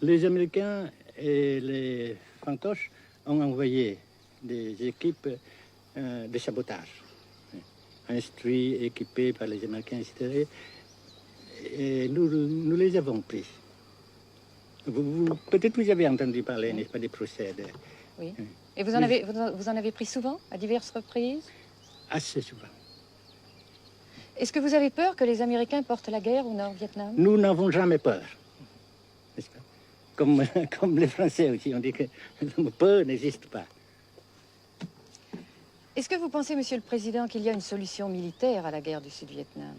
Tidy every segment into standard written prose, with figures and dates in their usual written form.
Les Américains et les fantoches ont envoyé des équipes de sabotage, instruits, équipés par les Américains, etc. Et nous les avons pris. Peut-être vous avez entendu parler, n'est-ce pas, des procès. Oui. Et vous en avez pris souvent, à diverses reprises? Assez souvent. Est-ce que vous avez peur que les Américains portent la guerre au Nord-Vietnam? Nous n'avons jamais peur, n'est-ce pas? Comme les Français aussi, on dit que peur n'existe pas. Est-ce que vous pensez, Monsieur le Président, qu'il y a une solution militaire à la guerre du Sud-Vietnam?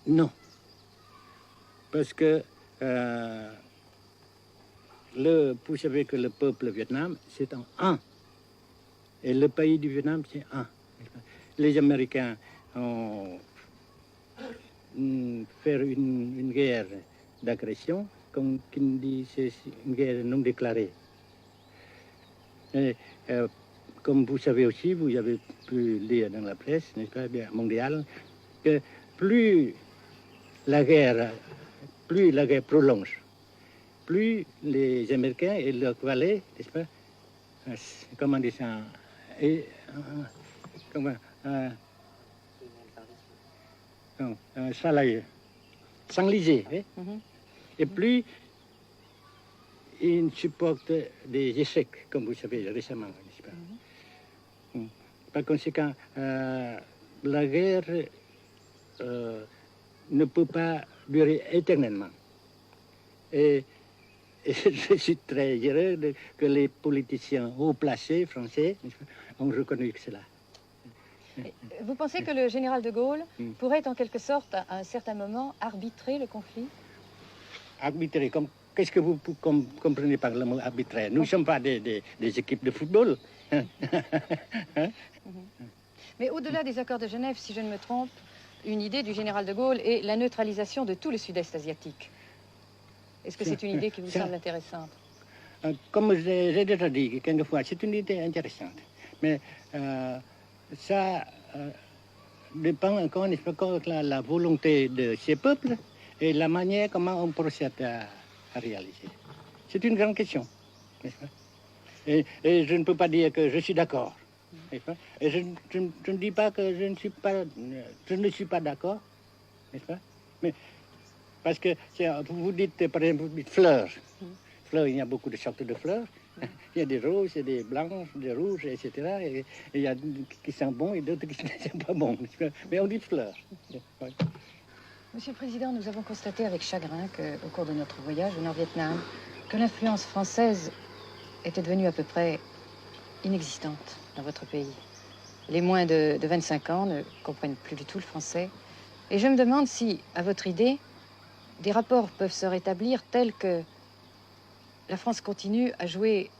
Non. Parce que vous savez que le peuple Vietnam, c'est un. Et le pays du Vietnam, c'est un. Les Américains ont fait une guerre d'agression, comme qui dit, c'est une guerre non déclarée. Et, comme vous savez aussi, vous avez pu lire dans la presse, n'est-ce pas, mondiale, que plus la guerre prolonge, plus les Américains et leurs valets, n'est-ce pas, comment dire ça, s'enliser, et plus ils supportent des échecs, comme vous savez récemment, n'est-ce pas. Par conséquent, la guerre ne peut pas durer éternellement. Et je suis très heureux que les politiciens haut placés français ont reconnu cela. Vous pensez que le général de Gaulle pourrait en quelque sorte, à un certain moment, arbitrer le conflit? Arbitrer, qu'est-ce que vous comprenez par le mot arbitraire? Nous ne sommes pas des équipes de football. Mais au-delà des accords de Genève, si je ne me trompe, une idée du général de Gaulle est la neutralisation de tout le sud-est asiatique. Est-ce que c'est une idée qui vous semble intéressante? Comme j'ai déjà dit quelquefois, c'est une idée intéressante. Mais ça dépend encore de la volonté de ces peuples et la manière comment on procède à réaliser. C'est une grande question, n'est-ce pas? Et je ne peux pas dire que je suis d'accord. Et je ne dis pas que je ne suis pas d'accord, n'est-ce pas? Mais parce que vous dites, par exemple, vous dites fleurs. Fleurs, il y a beaucoup de sortes de fleurs. Il y a des roses, des blanches, des rouges, etc. Et il y a qui sont bons et d'autres qui ne sont pas bons. Mais on dit fleurs. Oui. Monsieur le Président, nous avons constaté avec chagrin qu'au cours de notre voyage au Nord-Vietnam, que l'influence française était devenue à peu près inexistante dans votre pays. Les moins de 25 ans ne comprennent plus du tout le français. Et je me demande si, à votre idée, des rapports peuvent se rétablir tels que la France continue à jouer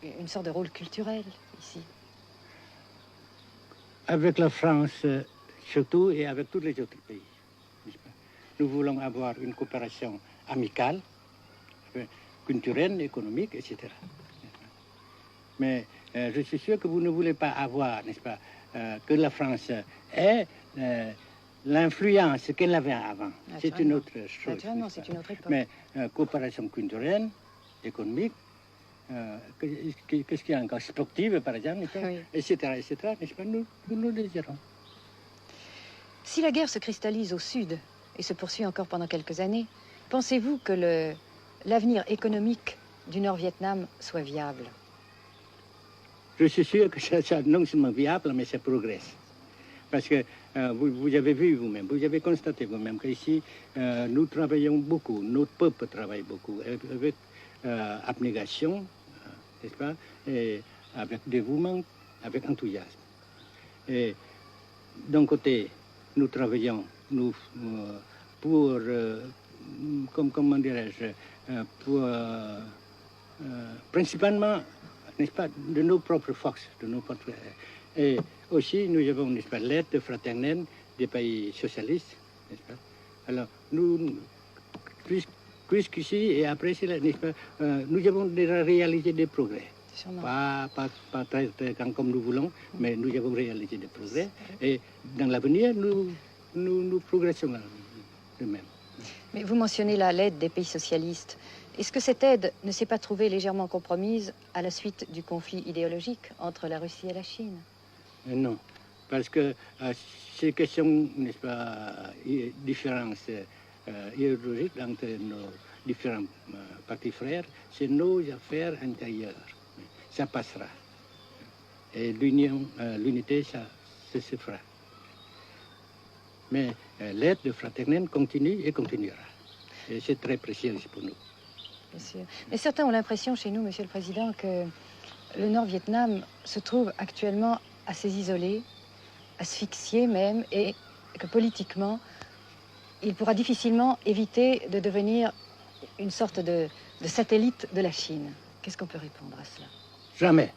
une sorte de rôle culturel ici. Avec la France surtout et avec tous les autres pays. Nous voulons avoir une coopération amicale, culturelle, économique, etc. Mais je suis sûr que vous ne voulez pas avoir, n'est-ce pas, que la France ait l'influence qu'elle avait avant. C'est une autre chose. Naturellement, c'est une autre époque. Mais coopération culturelle, économique, qu'est-ce qu'il y a encore, sportive par exemple, oui. etc., n'est-ce pas, nous le désirons. Si la guerre se cristallise au sud et se poursuit encore pendant quelques années, pensez-vous que l'avenir économique du Nord-Vietnam soit viable? Je suis sûr que ça non seulement viable, mais ça progresse. Parce que vous avez vu vous-même, vous avez constaté vous-même qu'ici, nous travaillons beaucoup, notre peuple travaille beaucoup, avec abnégation, n'est-ce pas, et avec dévouement, avec enthousiasme. Et d'un côté, nous travaillons pour, comment dirais-je, principalement, n'est-ce pas, de nos propres forces, de nos propres... Et aussi, nous avons, n'est-ce pas, l'aide fraternelle des pays socialistes, n'est-ce pas. Alors, nous, puisqu'ici et après cela, n'est-ce pas, nous avons déjà réalisé des progrès. Pas très grand comme nous voulons, mais nous avons réalisé des progrès. Et dans l'avenir, nous progressons de même. Mais vous mentionnez là l'aide des pays socialistes. Est-ce que cette aide ne s'est pas trouvée légèrement compromise à la suite du conflit idéologique entre la Russie et la Chine? Non, parce que ces questions, n'est-ce pas, différences idéologiques entre nos différents partis frères, c'est nos affaires intérieures. Ça passera. Et l'unité, ça se fera. Mais l'aide fraternelle continue et continuera. Et c'est très précieux pour nous. Bien sûr. Mais certains ont l'impression chez nous, Monsieur le Président, que le Nord-Vietnam se trouve actuellement assez isolé, asphyxié même, et que politiquement, il pourra difficilement éviter de devenir une sorte de satellite de la Chine. Qu'est-ce qu'on peut répondre à cela? Jamais.